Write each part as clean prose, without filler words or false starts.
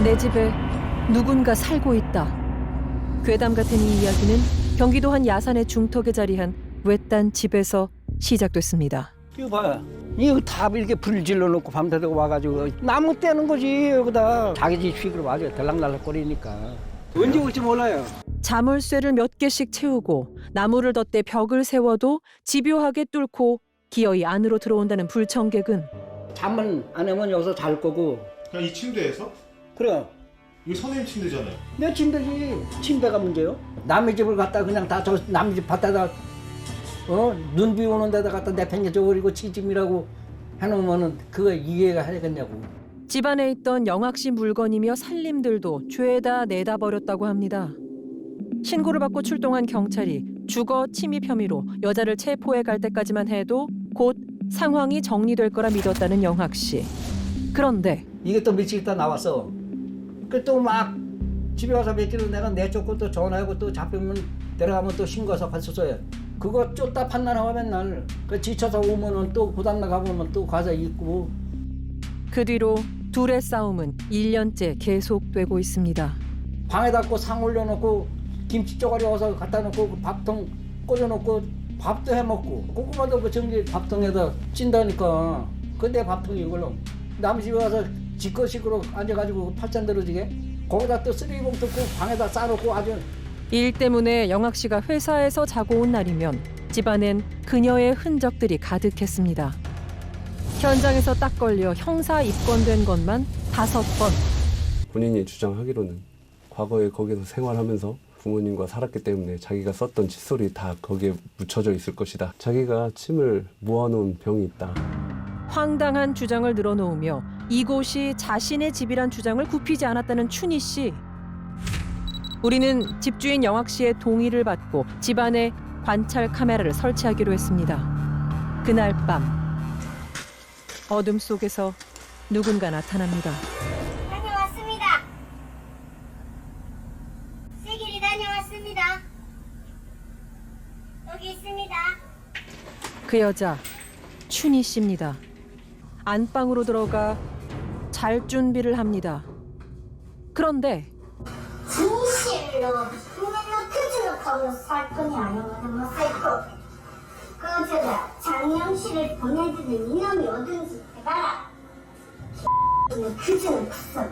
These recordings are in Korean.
내 집에 누군가 살고 있다. 괴담 같은 이 이야기는 경기도 한 야산의 중턱에 자리한 외딴 집에서 시작됐습니다. 이거 봐요. 이거 다 이렇게 불 질러놓고 밤새도록 와가지고 나무 떼는 거지 여기다. 자기 집 식으로 와줘요. 들락날락거리니까. 언제 올지 몰라요. 자물쇠를 몇 개씩 채우고 나무를 덧대 벽을 세워도 집요하게 뚫고 기어이 안으로 들어온다는 불청객은 잠을 안 하면 여기서 잘 거고. 그냥 이 침대에서? 그래. 이거 선생님 침대잖아요. 내 침대지. 침대가 문제요. 남의 집을 갖다 그냥 다 저 남의 집 밭에다 눈 비 오는 데다 갖다 내팽개쳐 버리고 지짐이라고 해놓으면은 그거 이해가 하겠냐고. 집안에 있던 영학 씨 물건이며 살림들도 죄다 내다 버렸다고 합니다. 신고를 받고 출동한 경찰이 주거 침입 혐의로 여자를 체포해 갈 때까지만 해도 곧 상황이 정리될 거라 믿었다는 영학 씨. 그런데 이게 또 며칠 있다 나왔어. 그 또 막 집에 와서 며칠 내가 내쫓고 또 전화하고 또 잡히면 데려가면 또 신고서 갔었어요. 그거 쫓다 판단하고 맨날 그 지쳐서 오면은 또 고장 나가보면 또 가서 있고. 그 뒤로 둘의 싸움은 1년째 계속되고 있습니다. 방에다 꽂고 상 올려놓고 김치 쪼가리 와서 갖다 놓고 그 밥통 꽂아놓고 밥도 해먹고 고구마도 그 전기 밥통에다 찐다니까. 그내 밥통이 이걸로 남 집에 와서 지꺼식으로 앉아가지고 팔짱 들어지게 거기다 또 쓰레기봉 뜯고 방에다 싸놓고 아주. 일 때문에 영학 씨가 회사에서 자고 온 날이면 집안엔 그녀의 흔적들이 가득했습니다. 현장에서 딱 걸려 형사 입건된 것만 5번. 본인이 주장하기로는 과거에 거기서 생활하면서 부모님과 살았기 때문에 자기가 썼던 칫솔이 다 거기에 묻혀져 있을 것이다. 자기가 침을 모아놓은 병이 있다. 황당한 주장을 늘어놓으며 이곳이 자신의 집이란 주장을 굽히지 않았다는 춘희 씨. 우리는 집주인 영학 씨의 동의를 받고 집안에 관찰 카메라를 설치하기로 했습니다. 그날 밤 어둠 속에서 누군가 나타납니다. 다녀왔습니다. 세길이 다녀왔습니다. 여기 있습니다. 그 여자 춘희 씨입니다. 안방으로 들어가 잘 준비를 합니다. 그런데 진실로 그냥 그쪽으로 가면서 살 거니 아니면 뭐 살 거. 그 제가 장영실을 보내드는 이놈이 어딘지 해봐라. 그저는 컸어.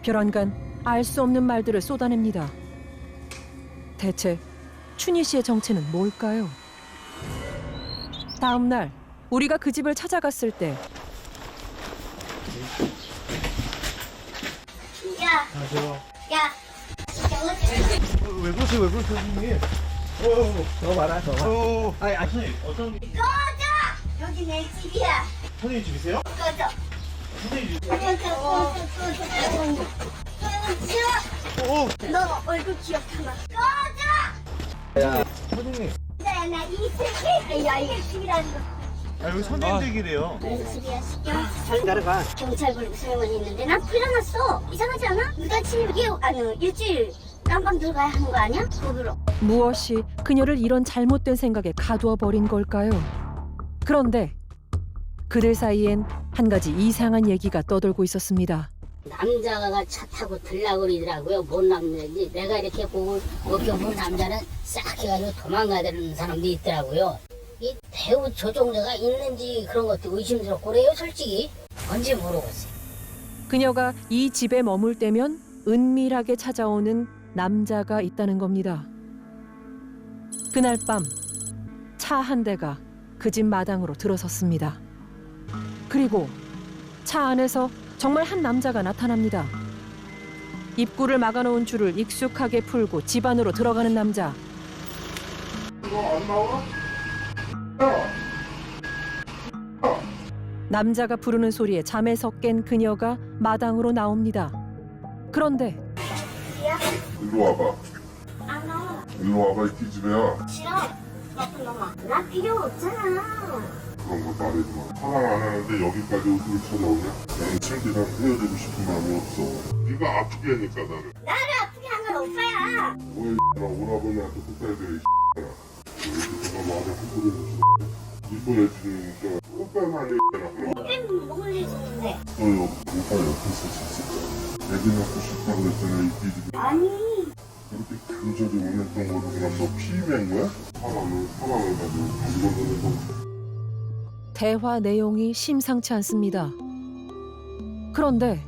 별안간 알 수 없는 말들을 쏟아냅니다. 대체 춘희 씨의 정체는 뭘까요? 다음 날 우리가 그 집을 찾아갔을 때 야, 안녕하세요. 야, 왜 그러세요, 선생님? 너 봐라 너 봐. 아니 선생님, 어떤 꺼져! 여기 내 집이야. 선생님 집이세요? 꺼져. 선생님 집. 꺼져. 너 얼굴 기억하나? 꺼져! 야 선생님. 나이 새끼! 야, 이게 집이라는 거. 아, 여기 선생님 댁이래요. 무슨 집이야, 시켜? 잘 따라가. 경찰 부르고 소용은 있는데 난 풀려났어. 이상하지 않아? 누가 침입 일주일 깜빵 들어가야 하는 거 아니야? 법으로. 무엇이 그녀를 이런 잘못된 생각에 가두어 버린 걸까요? 그런데 그들 사이엔 한 가지 이상한 얘기가 떠돌고 있었습니다. 남자가 차 타고 들라고 그러더라고요. 뭔 남자인지. 내가 이렇게 보고 본 남자는 싹 해가지고 도망가야 되는 사람도 있더라고요. 이 배우 조종자가 있는지 그런 것도 의심스럽고 그래요, 솔직히. 뭔지 모르겠어요. 그녀가 이 집에 머물 때면 은밀하게 찾아오는 남자가 있다는 겁니다. 그날 밤 차 한 대가 그 집 마당으로 들어섰습니다. 그리고 차 안에서 정말 한 남자가 나타납니다. 입구를 막아놓은 줄을 익숙하게 풀고 집 안으로 들어가는 남자. 남자가 부르는 소리에 잠에서 깬 그녀가 마당으로 나옵니다. 그런데 일로 와봐. 안 나와. 일로 와봐, 이 기집애야. 싫어. 나쁜 놈아. 나 필요 없잖아. 그런 걸 말해줘. 사랑 안 하는데 여기까지 어떻게 찾아오냐? 나는 창기랑 헤어지고 싶은 마음이 없어. 네가 아프게 하니까 나를. 나를 아프게 한 건 오빠야. 뭐야, 나 오라버니한테 붙어야 돼, 이 왜 이렇게 내가 말을 함부로 해서 이뻐해주니까 오빠만 해. 오빠는 뭘 해주는데. 너 오빠 옆에 있을 수 있을까? 애기 낳고 싶다 그랬잖아, 이 삐들이. 아니 그렇게 간절히 원했던 거를 그냥 너 피임한 거야? 사랑을 가지고 가지고 노는 거. 대화 내용이 심상치 않습니다. 그런데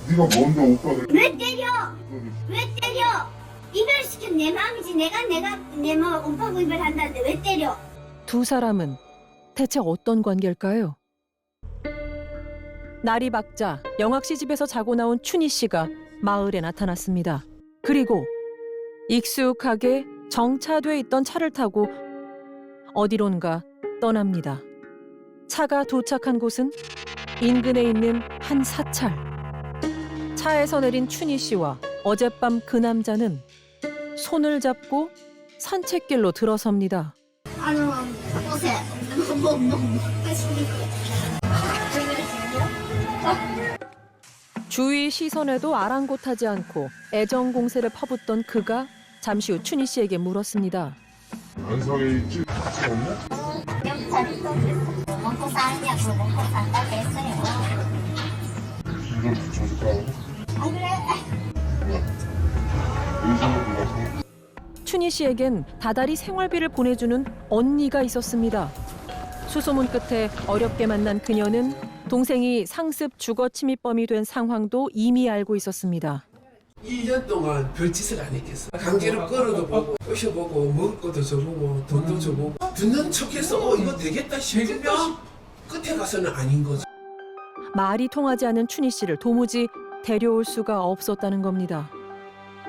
네가 먼저 오빠를 왜 때려? 왜 때려? 이별시킨 내 마음이지. 내가 내 마음 오빠하고 이별한다는데 왜 때려? 두 사람은 대체 어떤 관계일까요? 날이 밝자 영학 씨 집에서 자고 나온 춘희 씨가 마을에 나타났습니다. 그리고 익숙하게 정차돼 있던 차를 타고 어디론가 떠납니다. 차가 도착한 곳은 인근에 있는 한 사찰. 차에서 내린 춘희 씨와 어젯밤 그 남자는 손을 잡고 산책길로 들어섭니다. 아유 옷에 뭐 하시니까. 주위 시선에도 아랑곳하지 않고 애정 공세를 퍼붓던 그가 잠시 후 춘희 씨에게 물었습니다. 안성에 있지? 없냐? 여기까지 또 먹고 사느냐고 먹고 산다고 했어요. 이걸 붙여줄까? 안 그래? 의심을 불러서 춘희 씨에겐 다달이 생활비를 보내주는 언니가 있었습니다. 수소문 끝에 어렵게 만난 그녀는 동생이 상습 주거 침입범이 된 상황도 이미 알고 있었습니다. 2년 동안 별짓을 안 했겠어. 강제로 끌어도 보고 꼬셔보고 먹을 것도 줘보고 돈도 줘보고 듣는 척해서 이거 되겠다 싶으면 끝에 가서는 아닌 거죠. 말이 통하지 않은 춘희 씨를 도무지 데려올 수가 없었다는 겁니다.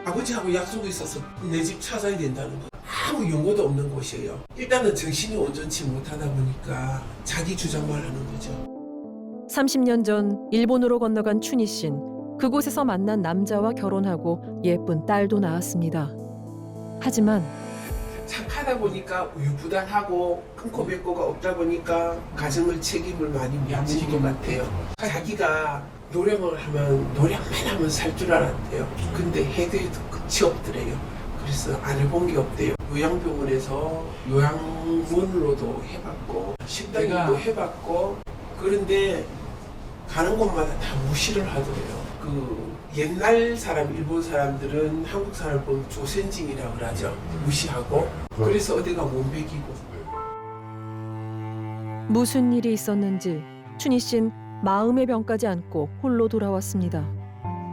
아버지하고 약속이 있어서 내 집 찾아야 된다는 거. 아무 연고도 없는 곳이에요. 일단은 정신이 온전치 못하다 보니까 자기 주장만 하는 거죠. 30년 전 일본으로 건너간 춘희 씨는 그곳에서 만난 남자와 결혼하고 예쁜 딸도 낳았습니다. 하지만 착하다 보니까 우유부단하고 끊고 뱉고가 없다 보니까 가정을 책임을 많이 미치는 것 같아요. 자기가 노력을 하면 노력만 하면 살 줄 알았대요. 근데 해도 해도 끝이 없더래요. 그래서 안 해본 게 없대요. 요양병원에서 요양원으로도 해봤고 식당도 해봤고 그런데 가는 곳마다 다 무시를 하더래요. 그 옛날 사람, 일본 사람들은 한국 사람을 보면 조센징이라고 그러죠. 무시하고 그래서 어디가 못 먹이고. 무슨 일이 있었는지 춘희 씨는 마음의 병까지 안고 홀로 돌아왔습니다.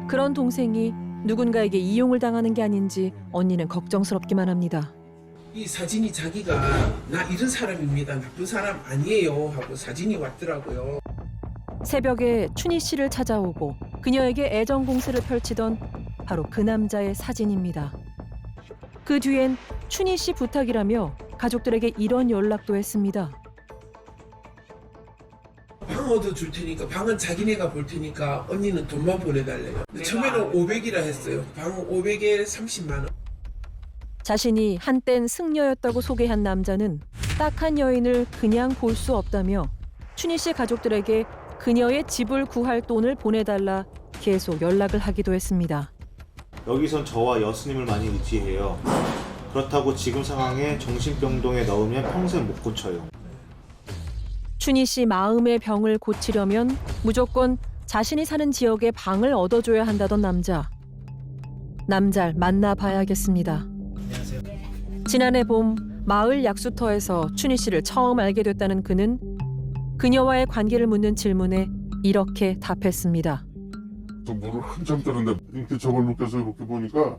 그런 동생이 누군가에게 이용을 당하는 게 아닌지 언니는 걱정스럽기만 합니다. 이 사진이 자기가 나 이런 사람입니다. 나쁜 사람 아니에요 하고 사진이 왔더라고요. 새벽에 춘희 씨를 찾아오고 그녀에게 애정 공세를 펼치던 바로 그 남자의 사진입니다. 그 뒤엔 춘희 씨 부탁이라며 가족들에게 이런 연락도 했습니다. 방 얻어줄 테니까 방은 자기네가 볼 테니까 언니는 돈만 보내달래요. 근데 처음에는 500이라 했어요. 방 500에 30만 원. 자신이 한땐 승려였다고 소개한 남자는 딱한 여인을 그냥 볼 수 없다며 춘희 씨 가족들에게 그녀의 집을 구할 돈을 보내달라 계속 연락을 하기도 했습니다. 여기선 저와 여스님을 많이 의지해요. 그렇다고 지금 상황에 정신병동에 넣으면 평생 못 고쳐요. 춘희 씨 마음의 병을 고치려면 무조건 자신이 사는 지역에 방을 얻어줘야 한다던 남자. 남잘 만나봐야겠습니다. 지난해 봄 마을 약수터에서 춘희 씨를 처음 알게 됐다는 그는 그녀와의 관계를 묻는 질문에 이렇게 답했습니다. 저 물을 한참 뜨는데 이렇게 저걸 느껴서 이렇게 보니까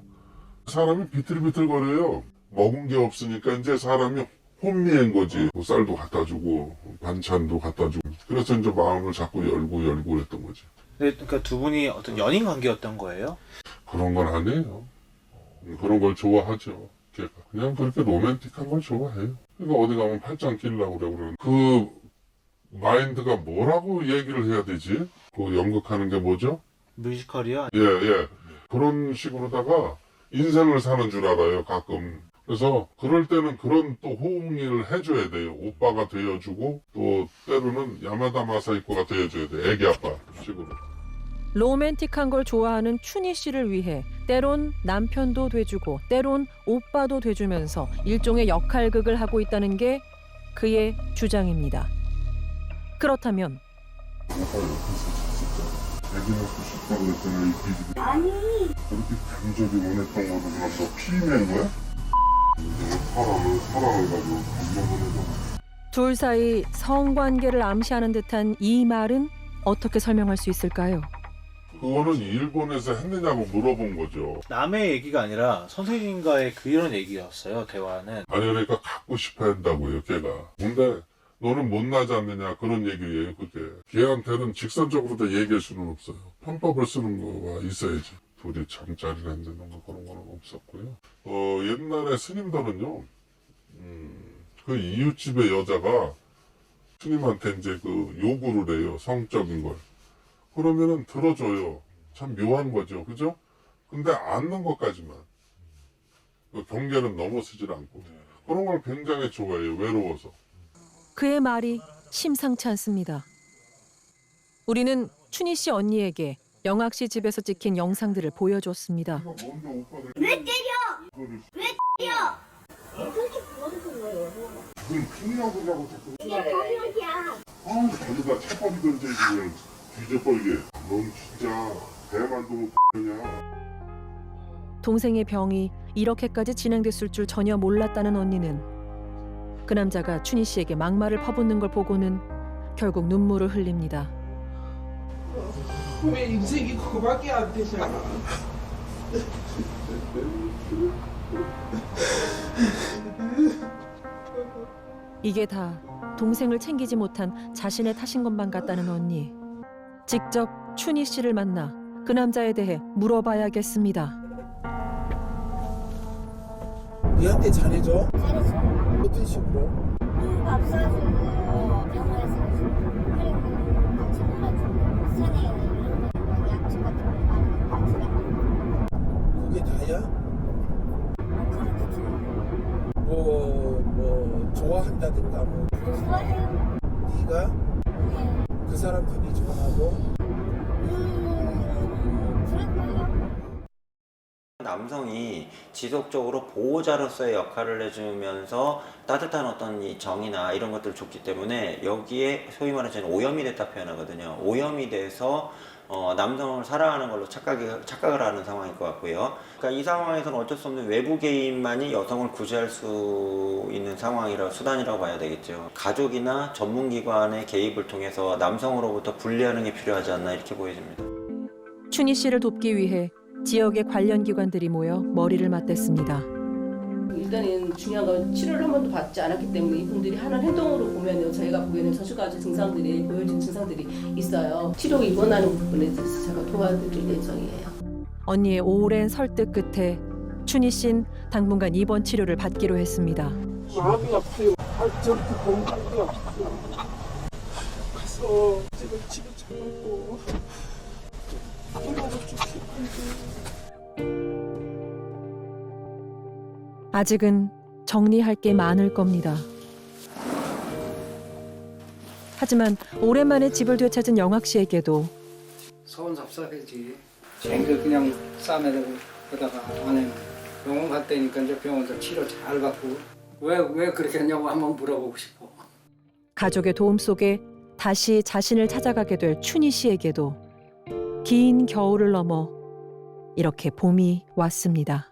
사람이 비틀비틀거려요. 먹은 게 없으니까 이제 사람이 혼미한 거지. 뭐 쌀도 갖다 주고 반찬도 갖다 주고 그래서 이제 마음을 자꾸 열고 그랬던 거지. 네, 그러니까 두 분이 어떤 연인 관계였던 거예요? 그런 건 아니에요. 그런 걸 좋아하죠. 걔가 그냥 그렇게 로맨틱한 걸 좋아해요. 그러니까 어디 가면 팔짱 끼려고 그러고 그 마인드가 뭐라고 얘기를 해야 되지? 그 연극하는 게 뭐죠? 뮤지컬이요? 예. 그런 식으로다가 인생을 사는 줄 알아요, 가끔. 그래서 그럴 때는 그런 또 호응을 해줘야 돼요. 오빠가 되어주고 또 때로는 야마다 마사이코가 되어줘야 돼. 애기 아빠 식으로. 로맨틱한 걸 좋아하는 춘희 씨를 위해 때론 남편도 돼주고 때론 오빠도 돼주면서 일종의 역할극을 하고 있다는 게 그의 주장입니다. 그렇다면 애기 낳고 싶다 그랬잖아, 이 비비. 아니 그렇게 간절히 원했던 거를 그럼 너 피임한 거야? 사랑을 가지고 감동을 해서. 둘 사이 성관계를 암시하는 듯한 이 말은 어떻게 설명할 수 있을까요? 그거는 일본에서 했느냐고 물어본 거죠. 남의 얘기가 아니라 선생님과의 그런 얘기였어요, 대화는. 아니 그러니까 갖고 싶어 한다고요, 걔가. 근데 너는 못나지 않느냐 그런 얘기예요, 그게. 걔한테는 직선적으로 다 얘기할 수는 없어요. 편법을 쓰는 거가 있어야지. 둘이 잠자리를 한다는 거 그런 거는 없었고요. 옛날에 스님들은요, 그 이웃집의 여자가 스님한테 이제 그 요구를 해요, 성적인 걸. 그러면은 들어줘요. 참 묘한 거죠, 그죠? 근데 앉는 것까지만. 그 경계는 넘어서질 않고. 그런 걸 굉장히 좋아해요, 외로워서. 그의 말이 심상치 않습니다. 우리는 춘희 씨 언니에게 영학 씨 집에서 찍힌 영상들을 보여줬습니다. 왜 때려? 왜 때려? 그건 폭력이라고 자꾸. 이게 폭력이야. 자기가 채법이 던져야지 그냥 뒤져버리게. 넌 진짜 대만도 못 X냐. 동생의 병이 이렇게까지 진행됐을 줄 전혀 몰랐다는 언니는 그 남자가 춘희 씨에게 막말을 퍼붓는 걸 보고는 결국 눈물을 흘립니다. 왜 인생이 그거밖에 안 되냐. 이게 다 동생을 챙기지 못한 자신의 탓인 것만 같다는 언니. 직접 춘희 씨를 만나 그 남자에 대해 물어봐야겠습니다. 니한테 잘해줘? 잘했어. 어떤 식으로? 밥 사주고 병원에서 그리고 같이 놀아주고 산에 이런 거 약초 같은 거 많이 같이 가고 그게 다야? 그렇게 좀 뭐 좋아한다든가 뭐 좋아해요. 네가 네. 그 사람 되게 좋아하고 그럴걸요? 남성이 지속적으로 보호자로서의 역할을 해주면서 따뜻한 어떤 이 정이나 이런 것들을 줬기 때문에 여기에 소위 말해서 오염이 됐다 표현하거든요. 오염이 돼서 남성을 사랑하는 걸로 착각을 하는 상황일 것 같고요. 그러니까 이 상황에서는 어쩔 수 없는 외부 개인만이 여성을 구제할 수 있는 수단이라고 봐야 되겠죠. 가족이나 전문기관의 개입을 통해서 남성으로부터 분리하는 게 필요하지 않나 이렇게 보여집니다. 춘희 씨를 돕기 위해 지역의 관련 기관들이 모여 머리를 맞댔습니다. 일단은 중요한 건 치료를 한 번도 받지 않았기 때문에 이분들이 하는 행동으로 보면 저희가 보기에는 저주가지 증상들이 보여진 증상들이 있어요. 치료 입원하는 부분에 대해서 제가 도와드릴 예정이에요. 언니의 오랜 설득 끝에 춘희 씨는 당분간 입원 치료를 받기로 했습니다. 마음이 아파요. 저렇게 공부하기 아파요. 가서 집을 잡고 이러고 죽겠는데. 아직은 정리할 게 많을 겁니다. 하지만 오랜만에 집을 되찾은 영학 씨에게도 서운 삽삽하지. 쟁글 그냥 싸매고 그러다가 안에는 병원 갔다니까 이제 병원에서 치료 잘 받고 왜 그렇게 했냐고 한번 물어보고 싶어. 가족의 도움 속에 다시 자신을 찾아가게 될 춘희 씨에게도 긴 겨울을 넘어 이렇게 봄이 왔습니다.